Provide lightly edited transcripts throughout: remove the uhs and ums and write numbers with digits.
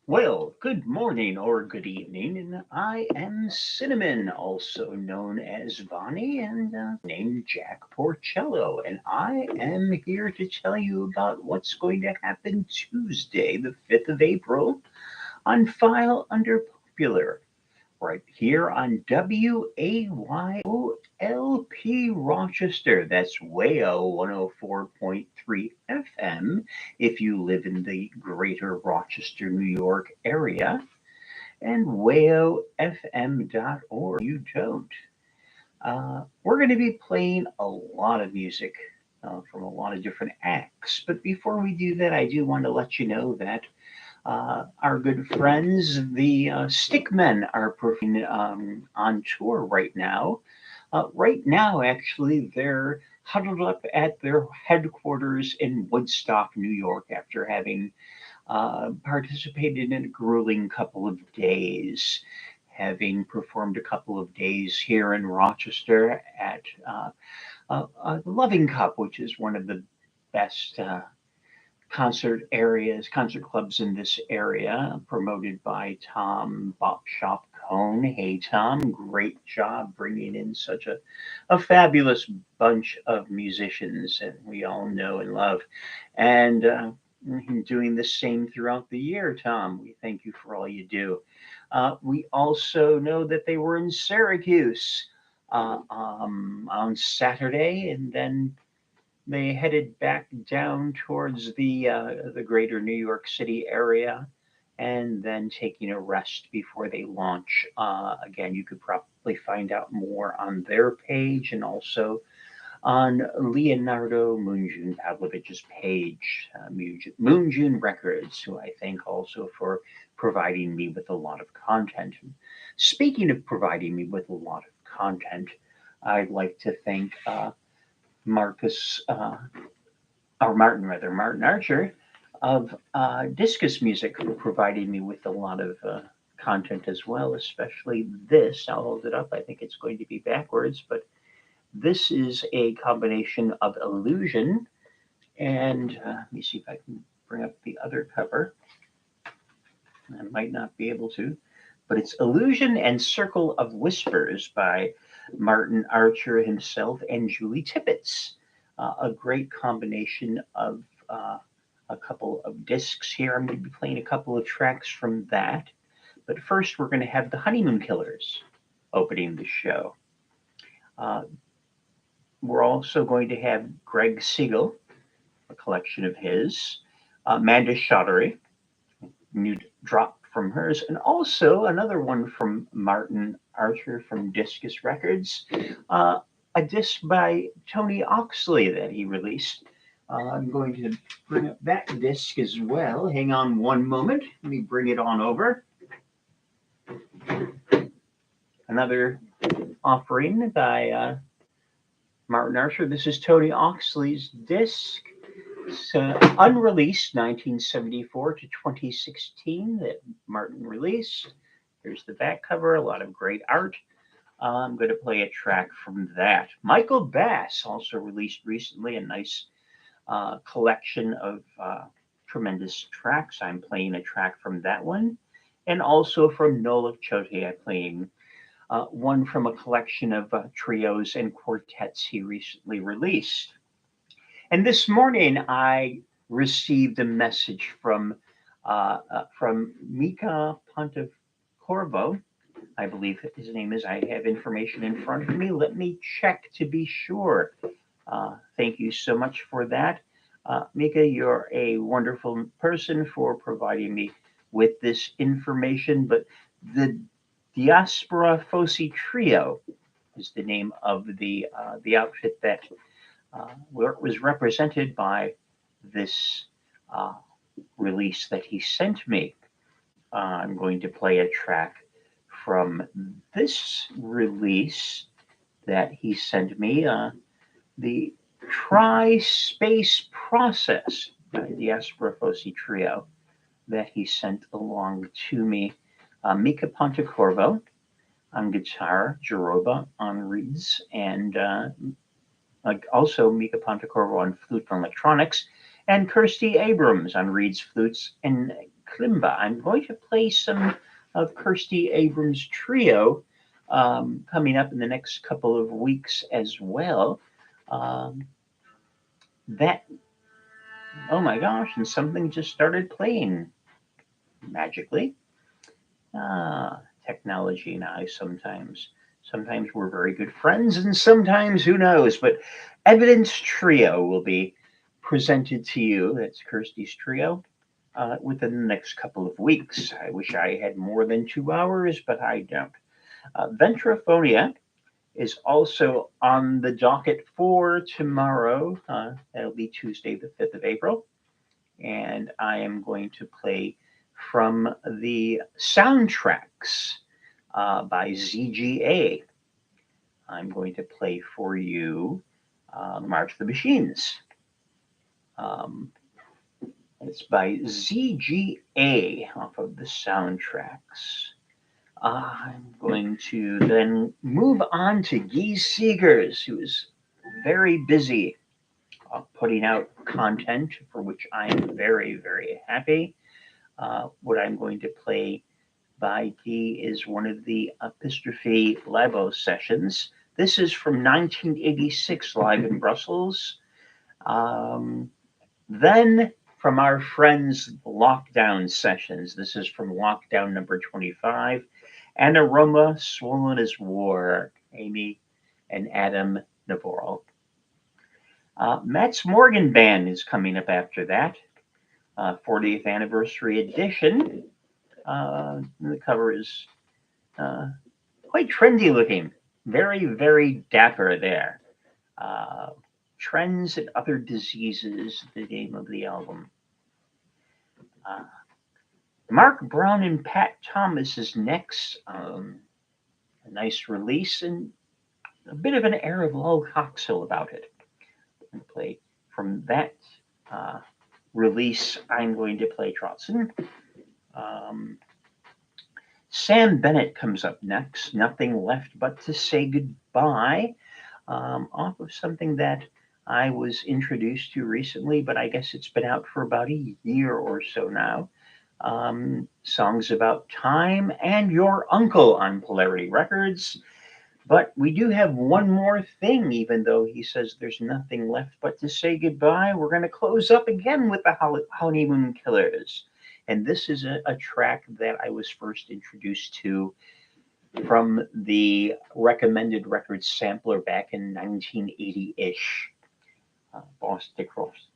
Well, good morning or good evening, and I am Cinnamon, also known as Bonnie, and named Jack Porcello, and I am here to tell you about what's going to happen Tuesday, the 5th of April, on File Under Popular, right here on WAYOLP Rochester. That's WAYO 104.3 FM if you live in the greater Rochester, New York area, and wayofm.org you don't. We're going to be playing a lot of music from a lot of different acts. But before we do that, I do want to let you know that our good friends, the Stickmen, are performing on tour right now. Right now, actually, they're huddled up at their headquarters in Woodstock, New York, after having participated in a grueling couple of days, having performed a couple of days here in Rochester at Loving Cup, which is one of the best concert clubs in this area, promoted by Tom Bop Shop Cone. Hey, Tom, great job bringing in such a fabulous bunch of musicians that we all know and love. And doing the same throughout the year, Tom. We thank you for all you do. We also know that they were in Syracuse on Saturday, and then they headed back down towards the greater New York City area, and then taking a rest before they launch. Again, you could probably find out more on their page and also on Leonardo Moonjun Pavlovich's page, Moonjun Records, who I thank also for providing me with a lot of content. And speaking of providing me with a lot of content, I'd like to thank Marcus, or Martin rather, Martin Archer of Discus Music, for providing me with a lot of content as well, especially this. I'll hold it up. I think it's going to be backwards, but this is a combination of illusion and let me see if I can bring up the other cover. I might not be able to, but it's Illusion and Circle of Whispers by Martin Archer himself and Julie Tippett. A great combination of a couple of discs here. I'm going to be playing a couple of tracks from that. But first, we're going to have the Honeymoon Killers opening the show. We're also going to have Greg Siegel, a collection of his, Amanda Shottery, new drop from hers, and also another one from Martin Archer from Discus Records, a disc by Tony Oxley that he released. I'm going to bring up that disc as well. Hang on one moment. Let me bring it on over. Another offering by Martin Archer. This is Tony Oxley's disc. It's unreleased 1974 to 2016 that Martin released. Here's the back cover, a lot of great art. I'm going to play a track from that. Michael Bass also released recently a nice collection of tremendous tracks. I'm playing a track from that one. And also from Nola Chote, I'm playing one from a collection of trios and quartets he recently released. And this morning, I received a message from Mika Pontecorvo. I believe his name is. I have information in front of me. Let me check to be sure. Thank you so much for that. Mika, you're a wonderful person for providing me with this information. But the Diaspora Foci Trio is the name of the outfit that was represented by this release that he sent me. I'm going to play a track from this release that he sent me, the Tri-Space Process by the Diaspora Foci Trio that he sent along to me. Mika Pontecorvo on guitar, Jaroba on reeds, and also Mika Pontecorvo on flute and electronics, and Kirsty Abrams on reeds, flutes, and Kalimba. I'm going to play some of Kirsty Abrams' trio coming up in the next couple of weeks as well. Um, that, oh my gosh, and something just started playing magically. Technology and I sometimes. Sometimes we're very good friends, and sometimes who knows. But Evidence Trio will be presented to you. That's Kirsty's trio within the next couple of weeks. I wish I had more than 2 hours, but I don't. Ventraphonia is also on the docket for tomorrow. That'll be Tuesday, the 5th of April. And I am going to play from the soundtracks by ZGA. I'm going to play for you March of the Machines. Um, it's by ZGA off of the soundtracks. I'm going to then move on to Guy Seegers, who is very busy putting out content for which I am very, very happy. What I'm going to play by Guy is one of the Epistrophe Labo sessions. This is from 1986, live in Brussels. Then from our friends' lockdown sessions, this is from lockdown number 25, and Aroma Swollen as War, Amy and Adam Navarro. Matt's Morgan Band is coming up after that, 40th anniversary edition. The cover is quite trendy looking, very, very dapper there. Trends and Other Diseases, the name of the album. Mark Brown and Pat Thomas is next. A nice release and a bit of an air of Lol Coxhill about it. I'm going to play from that release. I'm going to play Trotson. Sam Bennett comes up next. Nothing Left But to Say Goodbye. Off of something that I was introduced to recently, but I guess it's been out for about a year or so now. Songs about time and your uncle on Polarity Records. But we do have one more thing, even though he says there's nothing left but to say goodbye. We're going to close up again with the Honeymoon Killers. And this is a track that I was first introduced to from the Recommended Records sampler back in 1980-ish. Boss Dick Ross.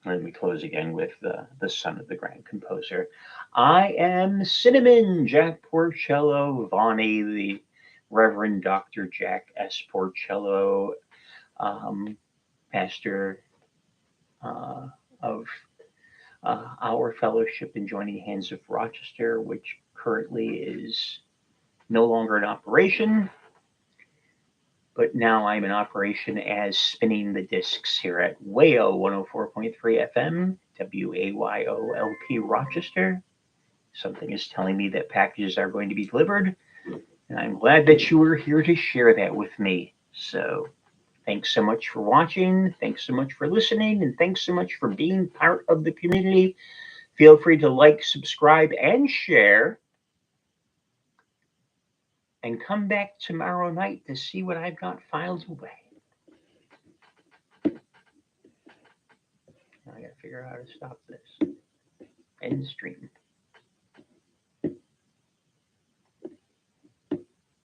Let me close again with the son of the grand composer. I am Cinnamon Jack Porcello, Vonnie, the Reverend Dr. Jack S. Porcello, pastor of our fellowship in Joining Hands of Rochester, which currently is no longer in operation, but now I'm in operation as spinning the discs here at WAYO 104.3 FM, WAYOLP Rochester. Something is telling me that packages are going to be delivered, and I'm glad that you were here to share that with me. So thanks so much for watching. Thanks so much for listening, and thanks so much for being part of the community. Feel free to like, subscribe, and share. And come back tomorrow night to see what I've got filed away. I gotta figure out how to stop this. End stream.